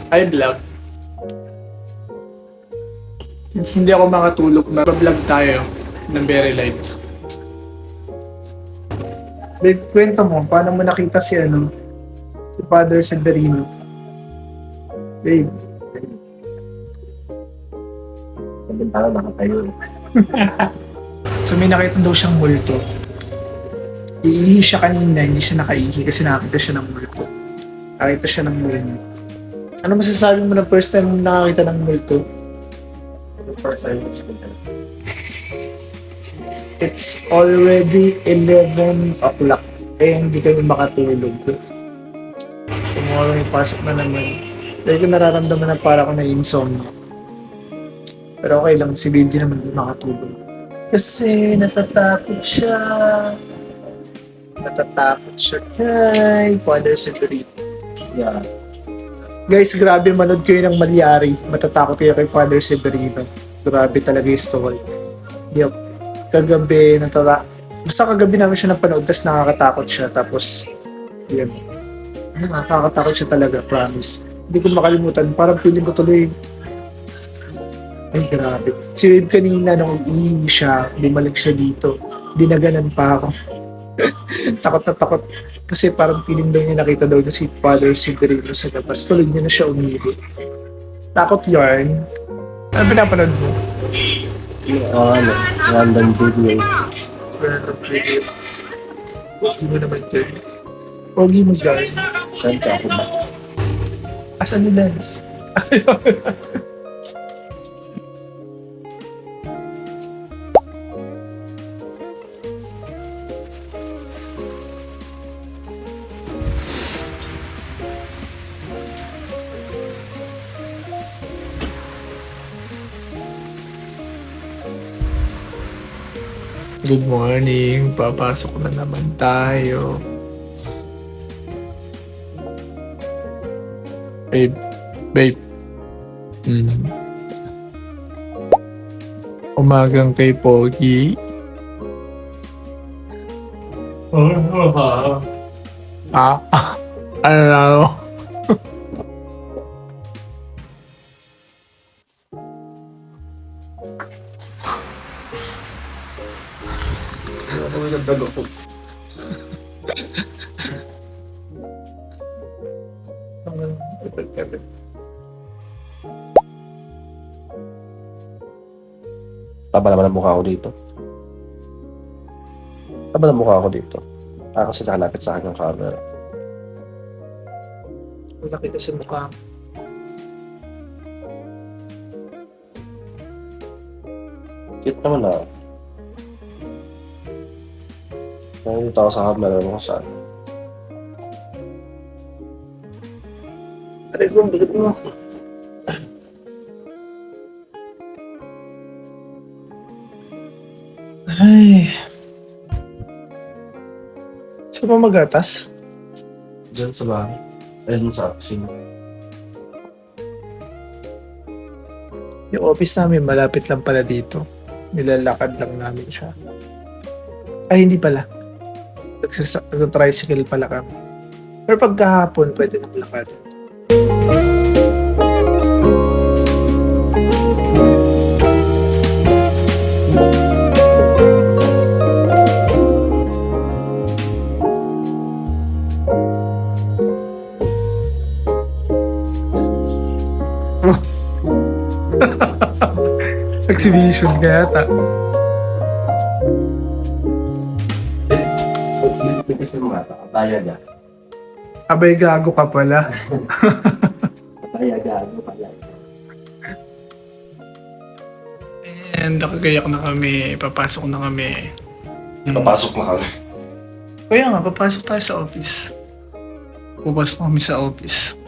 Ay, vlog. Since hindi ako makatulog, mag-vlog tayo ng very light. Babe, kwento mo, paano mo nakita si si Father Severino? Babe. Sabi nakatayo. So may nakita daw siyang multo. Iihi siya kanina, hindi siya nakaihi kasi nakakita siya ng multo. Nakita siya ng multo. Ano masasabi mo na first time mo nakakita ng multo? First time it's It's already 11 o'clock. Eh, hindi kami makatulog. Tomorrow may pasok na naman. Dahil ko nararamdaman na para ko na insomnia. Pero okay lang, si babe din naman di makatulog. Kasi natatakot siya. Natatakot siya kay Father Severino. yeah. Guys, grabe manood kayo ng Malyari. Matatakot kayo kay Father Severino. Grabe talaga yung story. Yup. Kagabi, basta kagabi namin siya napanood, tapos nakakatakot siya. Tapos, yun. Nakakatakot siya talaga, promise. Hindi ko makalimutan. Parang feeling ko tuloy. Ay, grabe. Si Babe kanina, nung iihi siya, bumalik siya dito. Binaganan pa ako. Takot na takot. Kasi parang feeling daw niya nakita daw niya si Father Severino sa labas. Tuloy niya na siya umihi. Takot yarn. Ano pinapanood mo? Random videos. Random video. Pogi mo naman dyan. Pogi mo dyan. Siyempre ako ba? Asan yung lens? Good morning. Papasok na naman tayo. Babe. Babe. Umagang kay Pogi. Ah, ano na ako? Ano yung nagdago ko? Taba naman ang mukha ko dito. Taba na mukha ko dito. Kasi nakalapit sa akin ang camera. Wala kita sa mukha. Cute naman ah. Nakikita ko sa camera mo kung saan. Aray ko, ang bigat mo. Ay. Saan mo magatas? Diyan sa bahay. Ayun sa kusina. Yung office namin, malapit lang pala dito. Nilalakad lang namin siya. Ay, hindi pala. Nag-tricycle pala kami. Pero pagkahapon, pwede nang lakad. Exhibition ka yata. Kasi mga kataya niya. Abay, gago ka pala. Kataya gago pala. And nakagayak na kami. Papasok na kami. Papasok na kami. Kaya nga, papasok tayo sa office. Papasok kami sa office.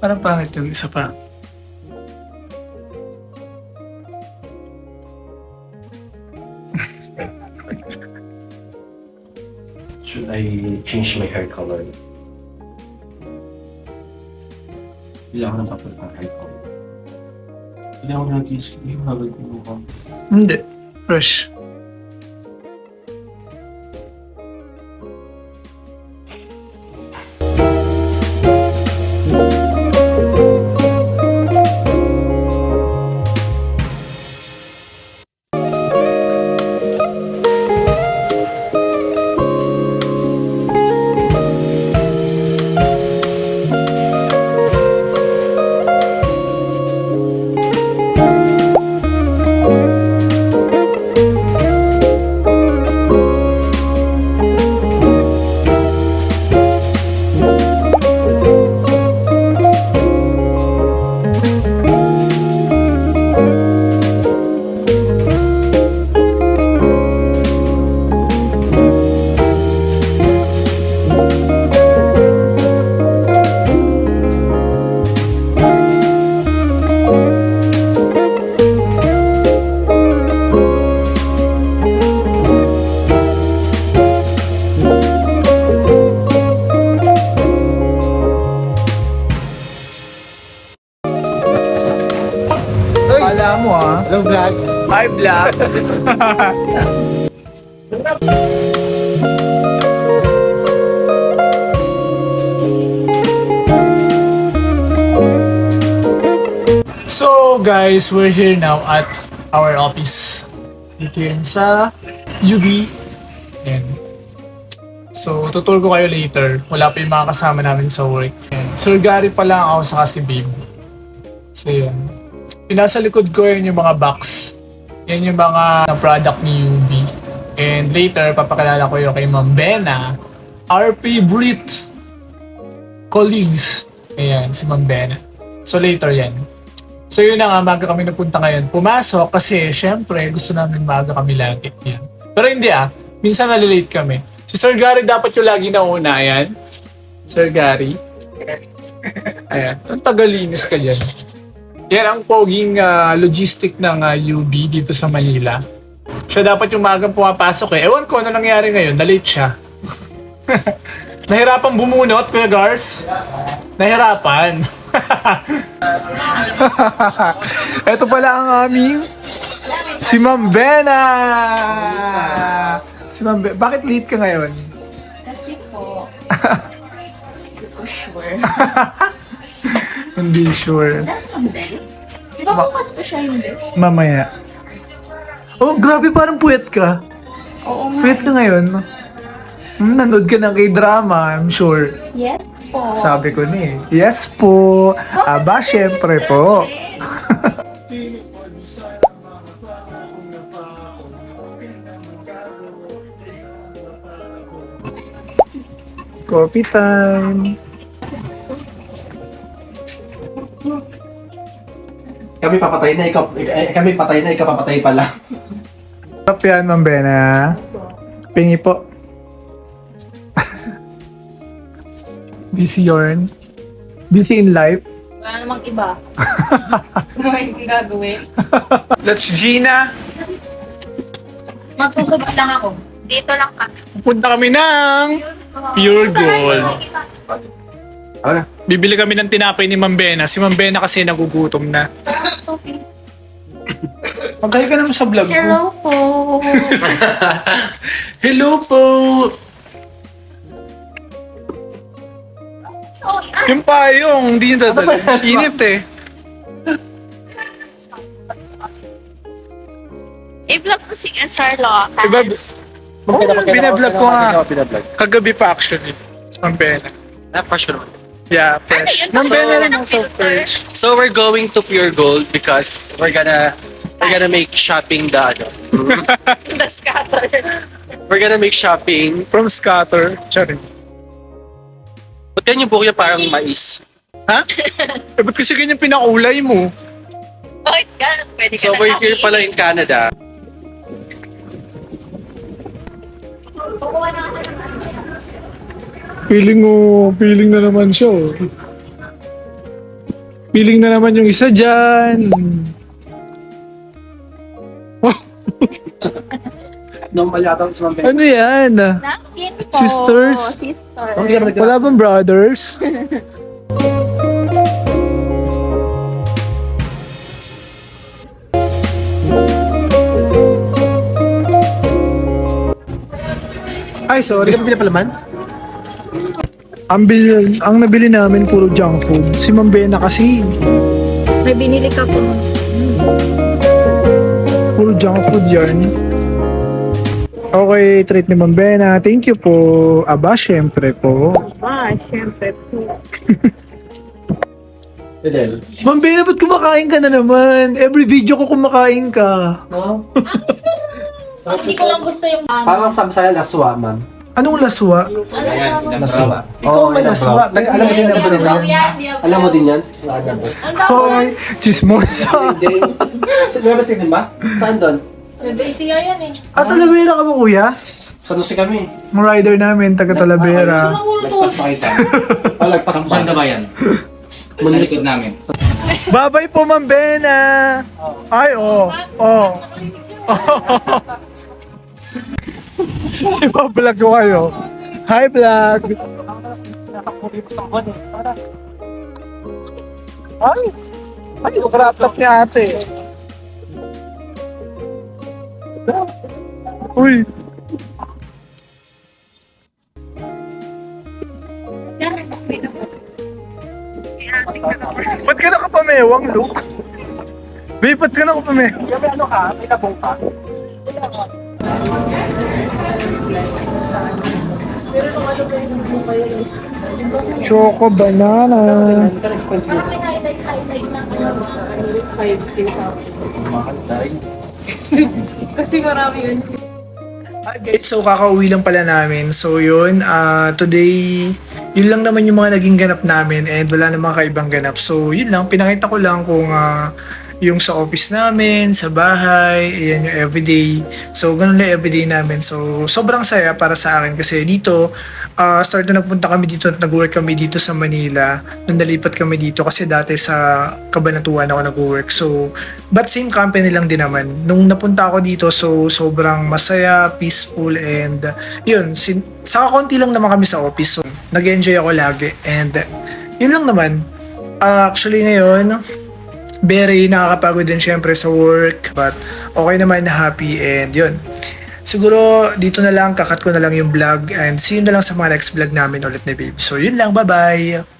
Parang pangit yung isa pa. Should I change my hair color? Hindi ako napapal ng hair color. Hindi ako nag-isip yung hagad ko mukha. Hindi. Fresh. Hi, vlog. So guys, we're here now at our office. Dito yan sa UB. Yan. So, tutur ko kayo later. Wala pa yung mga kasama namin sa work. Yan. Sir Gary pa lang ako saka si Babe. So yan. Pinasa likod ko yan yung mga box. Yan yung mga product ni UB. And later, papakilala ko yung kay Ma'am Bena. Our favorite colleagues. Ayan, si Ma'am Bena. So later yan. So yun na nga, maga kami napunta ngayon. Pumasok kasi syempre gusto namin maga kami lagi. Yan. Pero hindi minsan nalilate kami. Si Sir Gary dapat yung lagi nauna. Ayan. Sir Gary. Ayan. Ang tagalinis ka dyan. Yan ang poging logistic ng UB dito sa Manila. Siya dapat yung magang pumapasok eh. Ewan ko ano nangyari ngayon. Nalate siya. Nahirapan bumunot, Kuya Gars? Nahirapan. Ito pala ang aming si Ma'am Bena. Si Ma'am Bena. Bakit late ka ngayon? Kasi po, hindi ko sure. Hindi sure. That's Monday. Di ba bukas pa siya hindi? Mamaya. Oh, grabe parang puwet ka. Oo nga. Puwet ka ngayon. Nanood ka ng K-drama, I'm sure. Yes po. Sabi ko ni. Yes po. Aba, syempre po. Coffee time. Kami papatay na, kami patay na, ikaw papatay pala. Stop yan, Ma'am Bena. Pingi po. Busy yarn. Busy in life. Wala namang iba. May gagawin. That's Gina. Magsusugot lang ako. Dito lang ka. Pupunta kami ng Pure Gold. Ano? Bibili kami ng tinapay ni Ma'am Bena. Si Ma'am Bena kasi nagugutom na. Magkaya ka naman sa vlog ko. Hello po. Hello po! So, Yung payong, hindi nyo dadali. Init eh. i-vlog ko si Sarlo. Tapos, Binablog ko nga. Kagabi pa actually. Ma'am Bena. Fresh naman. Yeah, fresh. Ano yun? Ma'am Bena rin Ng also filter? fresh. So we're going to Pure Gold because we're gonna make shopping the scatter. we're gonna make shopping. From Scatter. Charing. Ba't ganyan buhok niya parang mais? Ha? Eh, ba't kasi ganyan pinakulay mo? Bakit gano'n? Pwede ka So na we're here pala in Canada. Feeling na naman siya oh. Feeling na naman yung isa dyan. Normal yata sa mga Ano yan? Napkin po. Sisters? Sister. Wala bang brothers? Ay, sorry. Hindi ka pinapalaman? Ang nabili namin puro junk food. Si Ma'am Bena kasi. May binili ka po. Puro junk food yan. Okay, treat ni Ma'am Bena. Thank you po. Aba, syempre po. Siyempre po. Fidel. Ma'am Bena, ba't kumakain ka na naman? Every video ko kumakain ka. No? Hindi ko lang gusto yung Parang samsaya laswa, ma'am. Anong laswa? Laswa. Ikaw ba laswa? Alam mo din ang brand yan? Alam mo din yan? Ang tawag. Hoy, chismosa. Nueva City ba? Saan doon? Basiya yan eh. At Talavera ka ba, kuya? Sa Nusi kami. Ang rider namin, taga Talavera. Lagpas pa kayo sa lagpas pa. Saan ba yan? Malikod namin. Babay po, Ma'am Bena. Ay, oh. Oh. Ipa-vlog ko kayo. Hi, vlog. Ay! Ay, crop top ni ate. Uy! Ba't ka nakapamewang, Luke? Babe, ba't ka nakapamewang? Gabi, ano ka? May labong ka? Choco banana. Kasi marami yun. Hi guys, so kakauwi lang pala namin. So yun, today, yun lang naman yung mga naging ganap namin and wala namang kaibang ganap. So yun lang, pinakita ko lang kung yung sa office namin, sa bahay, ayan yung everyday. So ganun lang everyday namin. So sobrang saya para sa akin kasi dito, start na nagpunta kami dito at nag-work kami dito sa Manila. Nung nalipat kami dito kasi dati sa Cabanatuan ako nag-work. So, but same company lang din naman. Nung napunta ako dito, so sobrang masaya, peaceful, and yun, saka konti lang naman kami sa office. So, nag-enjoy ako lagi. And yun lang naman. Actually ngayon, very nakakapagod din syempre sa work. But okay naman, happy, and yun. Siguro dito na lang, kakat ko na lang yung vlog and see you na lang sa mga next vlog namin ulit ni babe. So yun lang, bye-bye!